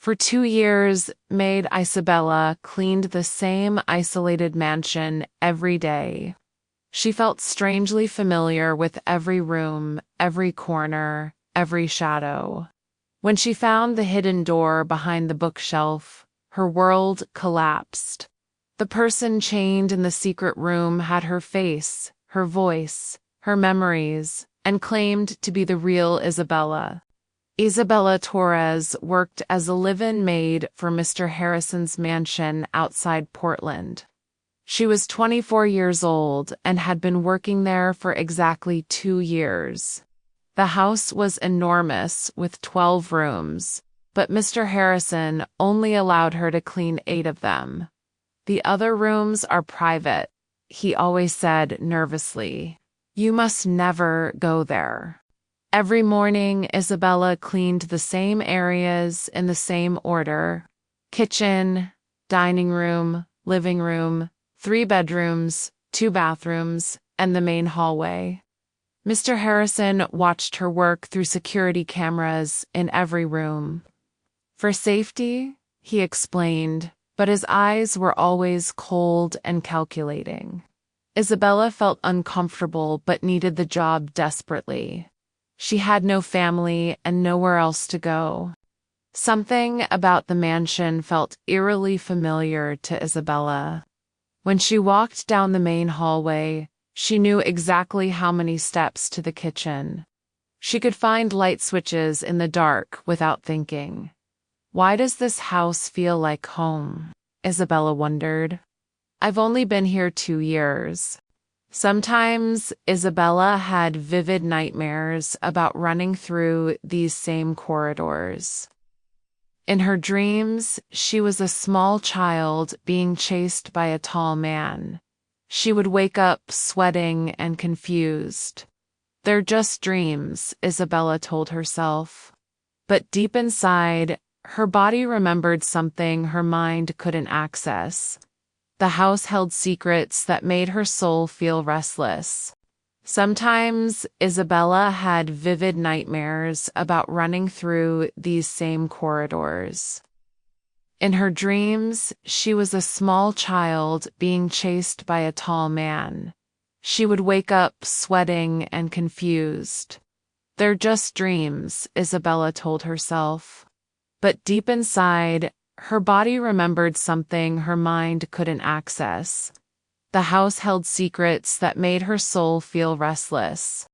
For 2 years, maid Isabela cleaned the same isolated mansion every day. She felt strangely familiar with every room, every corner, every shadow. When she found the hidden door behind the bookshelf, her world collapsed. The person chained in the secret room had her face, her voice, her memories, and claimed to be the real Isabela. Isabela Torres worked as a live-in maid for Mr. Harrison's mansion outside Portland. She was 24 years old and had been working there for exactly 2 years. The house was enormous with 12 rooms, but Mr. Harrison only allowed her to clean 8 of them. "The other rooms are private," he always said nervously. "You must never go there." Every morning, Isabela cleaned the same areas in the same order: kitchen, dining room, living room, 3 bedrooms, 2 bathrooms, and the main hallway. Mr. Harrison watched her work through security cameras in every room. "For safety," he explained, but his eyes were always cold and calculating. Isabela felt uncomfortable but needed the job desperately. She had no family and nowhere else to go. Something about the mansion felt eerily familiar to Isabela. When she walked down the main hallway, she knew exactly how many steps to the kitchen. She could find light switches in the dark without thinking. "Why does this house feel like home?" Isabela wondered. "I've only been here 2 years." Sometimes Isabela had vivid nightmares about running through these same corridors. In her dreams, she was a small child being chased by a tall man. She would wake up sweating and confused. "They're just dreams," Isabela told herself. But deep inside, her body remembered something her mind couldn't access. The house held secrets that made her soul feel restless. Sometimes Isabela had vivid nightmares about running through these same corridors. In her dreams, she was a small child being chased by a tall man. She would wake up sweating and confused. "They're just dreams," Isabela told herself. But deep inside, her body remembered something her mind couldn't access. The house held secrets that made her soul feel restless.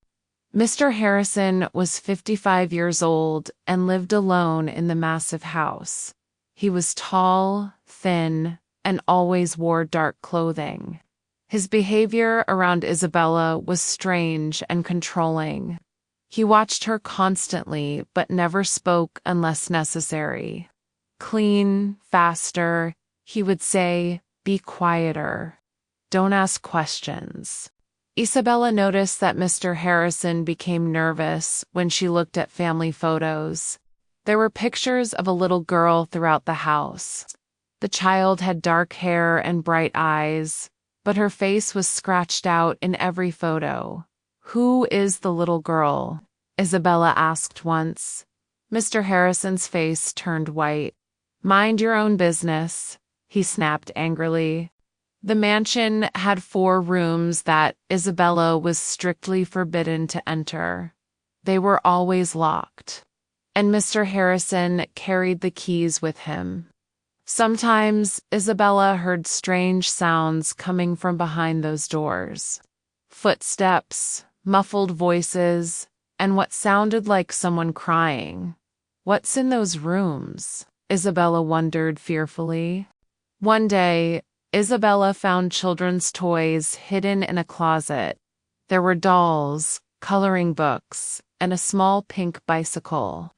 Mr. Harrison was 55 years old and lived alone in the massive house. He was tall, thin, and always wore dark clothing. His behavior around Isabela was strange and controlling. He watched her constantly but never spoke unless necessary. "Clean, faster," he would say. "Be quieter. Don't ask questions." Isabela noticed that Mr. Harrison became nervous when she looked at family photos. There were pictures of a little girl throughout the house. The child had dark hair and bright eyes, but her face was scratched out in every photo. "Who is the little girl?" Isabela asked once. Mr. Harrison's face turned white. "Mind your own business," he snapped angrily. The mansion had 4 rooms that Isabela was strictly forbidden to enter. They were always locked, and Mr. Harrison carried the keys with him. Sometimes Isabela heard strange sounds coming from behind those doors. Footsteps, muffled voices, and what sounded like someone crying. "What's in those rooms?" Isabela wondered fearfully. One day, Isabela found children's toys hidden in a closet. There were dolls, coloring books, and a small pink bicycle.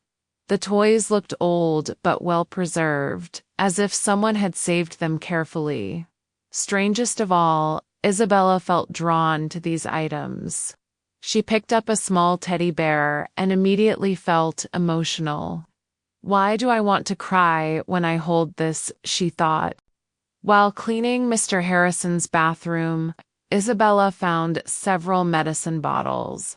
The toys looked old but well preserved, as if someone had saved them carefully. Strangest of all, Isabela felt drawn to these items. She picked up a small teddy bear and immediately felt emotional. "Why do I want to cry when I hold this?" she thought. While cleaning Mr. Harrison's bathroom, Isabela found several medicine bottles.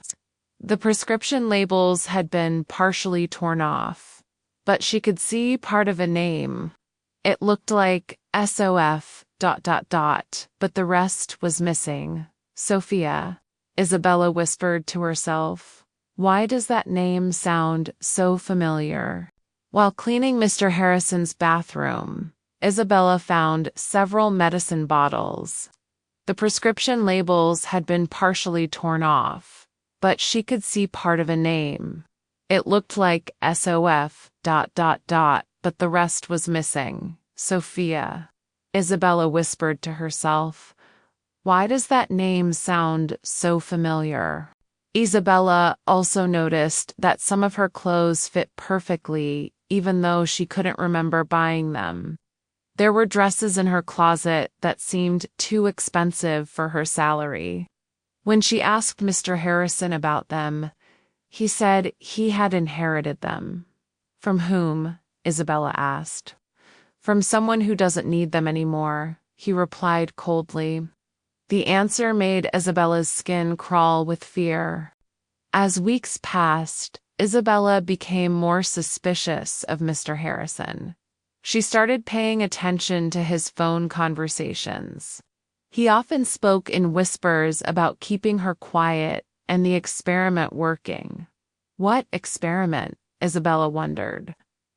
The prescription labels had been partially torn off. but she could see part of a name. It looked like SOF ... but the rest was missing. Sophia, Isabela whispered to herself. Why does that name sound so familiar? While cleaning Mr. Harrison's bathroom, Isabela found several medicine bottles. The prescription labels had been partially torn off, but she could see part of a name. It looked like SOF ... but the rest was missing. Sophia, Isabela whispered to herself. Why does that name sound so familiar? Isabela also noticed that some of her clothes fit perfectly, even though she couldn't remember buying them. There were dresses in her closet that seemed too expensive for her salary. When she asked Mr. Harrison about them, he said he had inherited them. From whom? Isabela asked. From someone who doesn't need them anymore, he replied coldly. The answer made Isabela's skin crawl with fear. As weeks passed, Isabela became more suspicious of Mr. Harrison. She started paying attention to his phone conversations. He often spoke in whispers about keeping her quiet and the experiment working. What experiment? Isabela wondered.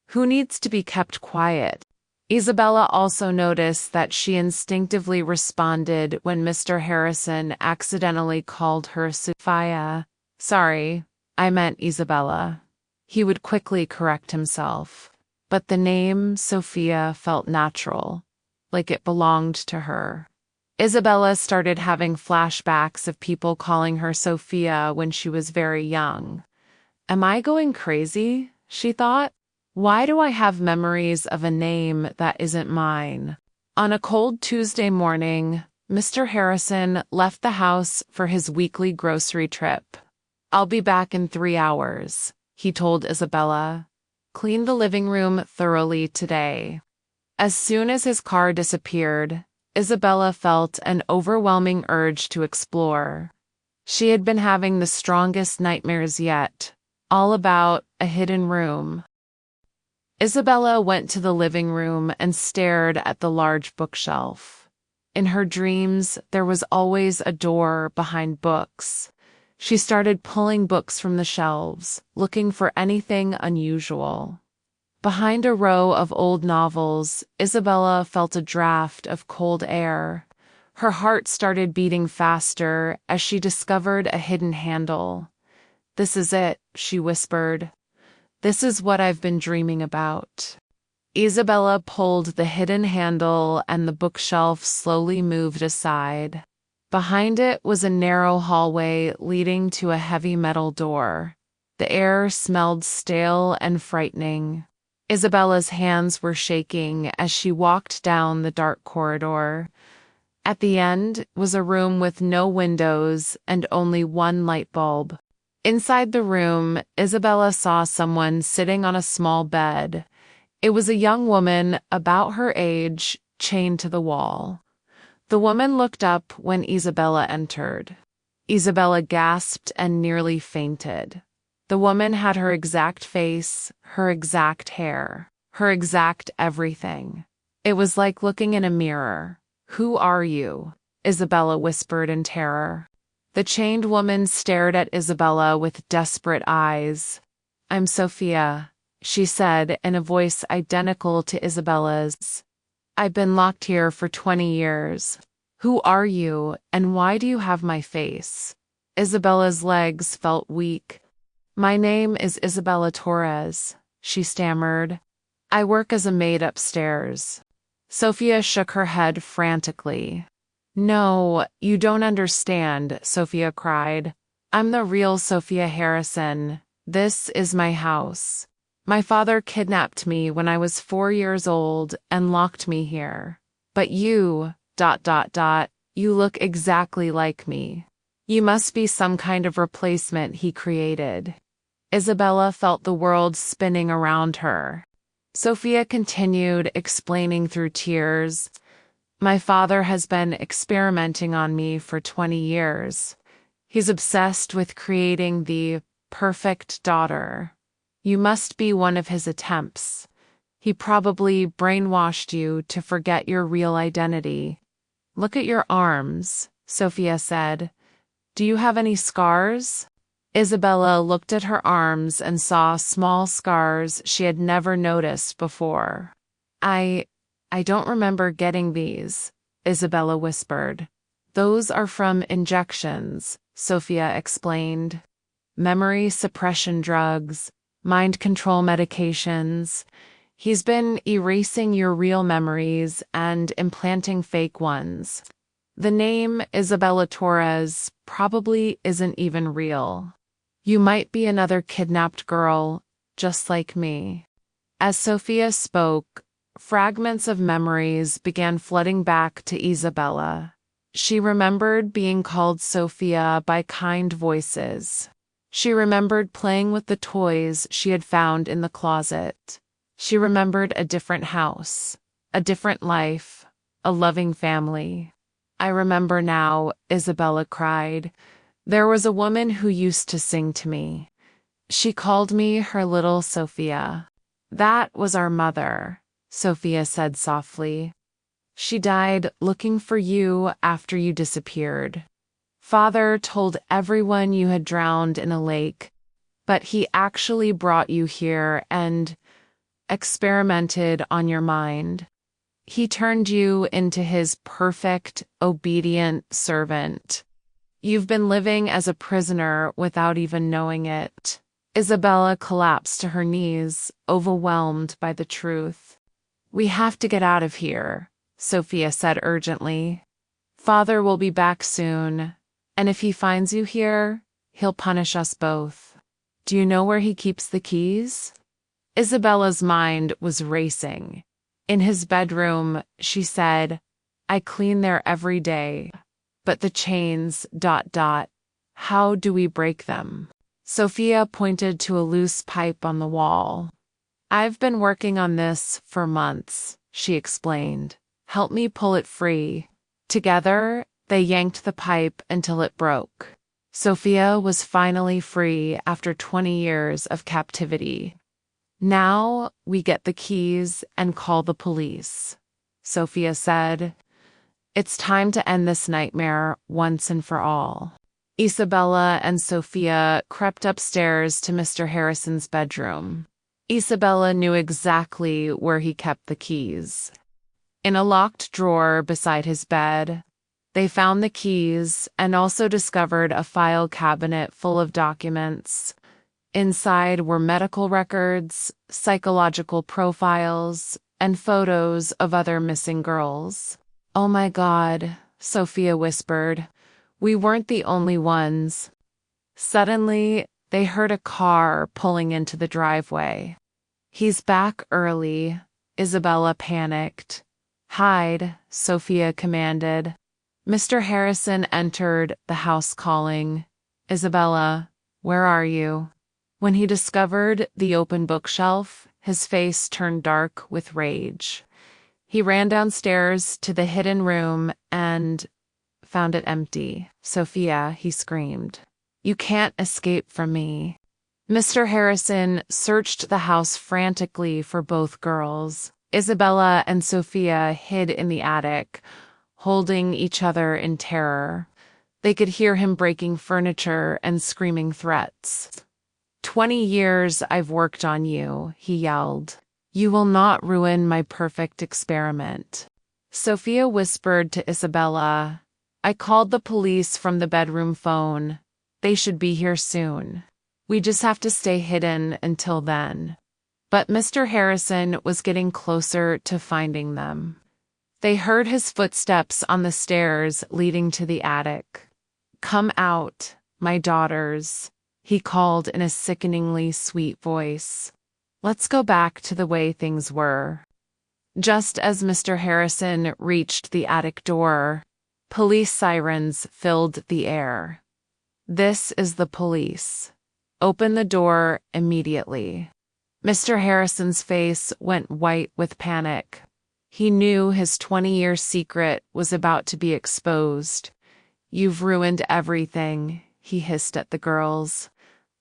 Who needs to be kept quiet? Isabela also noticed that she instinctively responded when Mr. Harrison accidentally called her Sophia. Sorry, I meant Isabela. He would quickly correct himself. But the name Sophia felt natural, like it belonged to her. Isabela started having flashbacks of people calling her Sophia when she was very young. Am I going crazy? She thought. Why do I have memories of a name that isn't mine? On a cold Tuesday morning, Mr. Harrison left the house for his weekly grocery trip. I'll be back in 3 hours, he told Isabela. Clean the living room thoroughly today. As soon as his car disappeared, Isabela felt an overwhelming urge to explore. She had been having the strongest nightmares yet, all about a hidden room. Isabela went to the living room and stared at the large bookshelf. In her dreams, there was always a door behind books. She started pulling books from the shelves, looking for anything unusual. Behind a row of old novels, Isabela felt a draft of cold air. Her heart started beating faster as she discovered a hidden handle. This is it, she whispered. This is what I've been dreaming about. Isabela pulled the hidden handle and the bookshelf slowly moved aside. Behind it was a narrow hallway leading to a heavy metal door. The air smelled stale and frightening. Isabela's hands were shaking as she walked down the dark corridor. At the end was a room with no windows and only one light bulb. Inside the room, Isabela saw someone sitting on a small bed. It was a young woman about her age, chained to the wall. The woman looked up when Isabela entered. Isabela gasped and nearly fainted. The woman had her exact face, her exact hair, her exact everything. It was like looking in a mirror. Who are you? Isabela whispered in terror. The chained woman stared at Isabela with desperate eyes. I'm Sophia, she said in a voice identical to Isabela's. I've been locked here for 20 years. Who are you, and why do you have my face? Isabela's legs felt weak. My name is Isabela Torres, she stammered. I work as a maid upstairs. Sophia shook her head frantically. No, you don't understand, Sophia cried. I'm the real Sophia Harrison. This is my house. My father kidnapped me when I was 4 years old and locked me here. But you, ... you look exactly like me. You must be some kind of replacement he created. Isabela felt the world spinning around her. Sophia continued, explaining through tears. My father has been experimenting on me for 20 years. He's obsessed with creating the perfect daughter. You must be one of his attempts. He probably brainwashed you to forget your real identity. Look at your arms, Sophia said. Do you have any scars? Isabela looked at her arms and saw small scars she had never noticed before. I don't remember getting these, Isabela whispered. Those are from injections, Sophia explained. Memory suppression drugs, mind control medications. He's been erasing your real memories and implanting fake ones. The name Isabela Torres probably isn't even real. You might be another kidnapped girl, just like me. As Sophia spoke, fragments of memories began flooding back to Isabela. She remembered being called Sophia by kind voices. She remembered playing with the toys she had found in the closet. She remembered a different house, a different life, a loving family. I remember now, Isabela cried. There was a woman who used to sing to me. She called me her little Sophia. That was our mother, Sophia said softly. She died looking for you after you disappeared. Father told everyone you had drowned in a lake, but he actually brought you here and experimented on your mind. He turned you into his perfect, obedient servant. You've been living as a prisoner without even knowing it. Isabela collapsed to her knees, overwhelmed by the truth. We have to get out of here, Sophia said urgently. Father will be back soon, and if he finds you here, he'll punish us both. Do you know where he keeps the keys? Isabela's mind was racing. In his bedroom, she said, I clean there every day. But the chains, ... How do we break them? Sophia pointed to a loose pipe on the wall. I've been working on this for months, she explained. Help me pull it free. Together, they yanked the pipe until it broke. Sophia was finally free after 20 years of captivity. Now we get the keys and call the police, Sophia said. It's time to end this nightmare once and for all. Isabela and Sophia crept upstairs to Mr. Harrison's bedroom. Isabela knew exactly where he kept the keys. In a locked drawer beside his bed, they found the keys and also discovered a file cabinet full of documents. Inside were medical records, psychological profiles, and photos of other missing girls. Oh my God, Sophia whispered. We weren't the only ones. Suddenly, they heard a car pulling into the driveway. He's back early, Isabela panicked. Hide, Sophia commanded. Mr. Harrison entered the house calling, Isabela, where are you? When he discovered the open bookshelf, his face turned dark with rage. He ran downstairs to the hidden room and found it empty. Sophia, he screamed. You can't escape from me. Mr. Harrison searched the house frantically for both girls. Isabela and Sophia hid in the attic, holding each other in terror. They could hear him breaking furniture and screaming threats. 20 years I've worked on you, he yelled. You will not ruin my perfect experiment. Sophia whispered to Isabela, I called the police from the bedroom phone. They should be here soon. We just have to stay hidden until then. But Mr. Harrison was getting closer to finding them. They heard his footsteps on the stairs leading to the attic. Come out, my daughters, he called in a sickeningly sweet voice. Let's go back to the way things were. Just as Mr. Harrison reached the attic door, police sirens filled the air. This is the police. Open the door immediately. Mr. Harrison's face went white with panic. He knew his 20-year secret was about to be exposed. You've ruined everything, he hissed at the girls.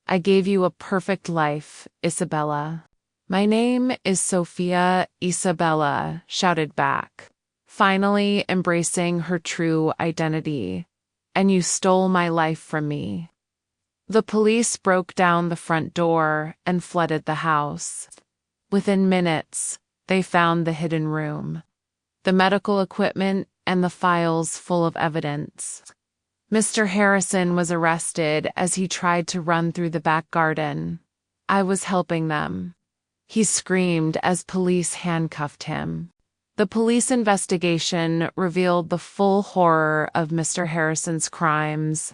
I gave you a perfect life, Isabela. My name is Sophia Isabela, shouted back, finally embracing her true identity. And you stole my life from me. The police broke down the front door and flooded the house. Within minutes, they found the hidden room, the medical equipment, and the files full of evidence. Mr. Harrison was arrested as he tried to run through the back garden. I was helping them, he screamed as police handcuffed him. The police investigation revealed the full horror of Mr. Harrison's crimes.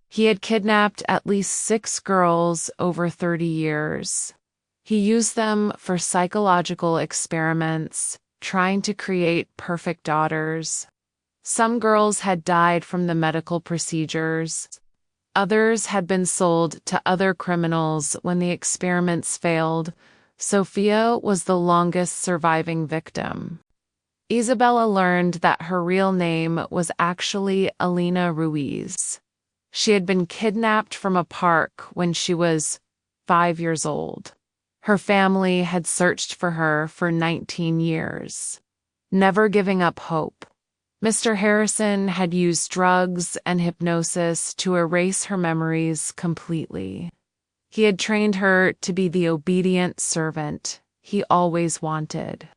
He had kidnapped at least 6 girls over 30 years. He used them for psychological experiments, trying to create perfect daughters. Some girls had died from the medical procedures. Others had been sold to other criminals when the experiments failed. Sophia was the longest surviving victim. Isabela learned that her real name was actually Alina Ruiz. She had been kidnapped from a park when she was 5 years old. Her family had searched for her for 19 years, never giving up hope. Mr. Harrison had used drugs and hypnosis to erase her memories completely. He had trained her to be the obedient servant he always wanted.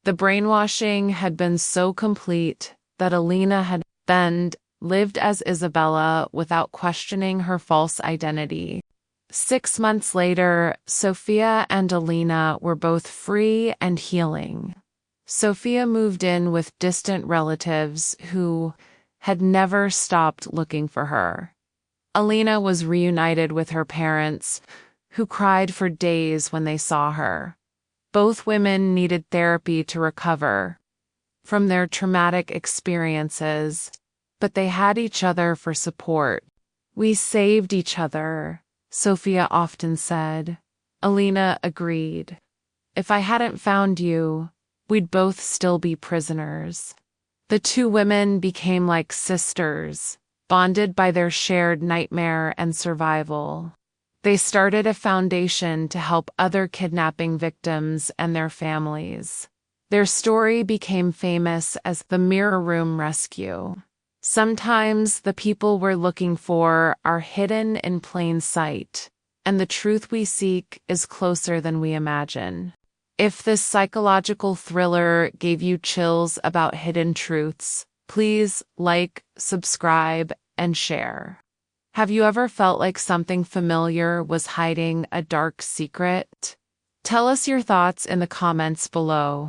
The brainwashing had been so complete that Alina had then lived as Isabela without questioning her false identity. 6 months later, Sophia and Alina were both free and healing. Sophia moved in with distant relatives who had never stopped looking for her. Alina was reunited with her parents, who cried for days when they saw her. Both women needed therapy to recover from their traumatic experiences, but they had each other for support. We saved each other, Sophia often said. Alina agreed. If I hadn't found you, we'd both still be prisoners. The two women became like sisters, bonded by their shared nightmare and survival. They started a foundation to help other kidnapping victims and their families. Their story became famous as the Mirror Room Rescue. Sometimes the people we're looking for are hidden in plain sight, and the truth we seek is closer than we imagine. If this psychological thriller gave you chills about hidden truths, please like, subscribe, and share. Have you ever felt like something familiar was hiding a dark secret? Tell us your thoughts in the comments below.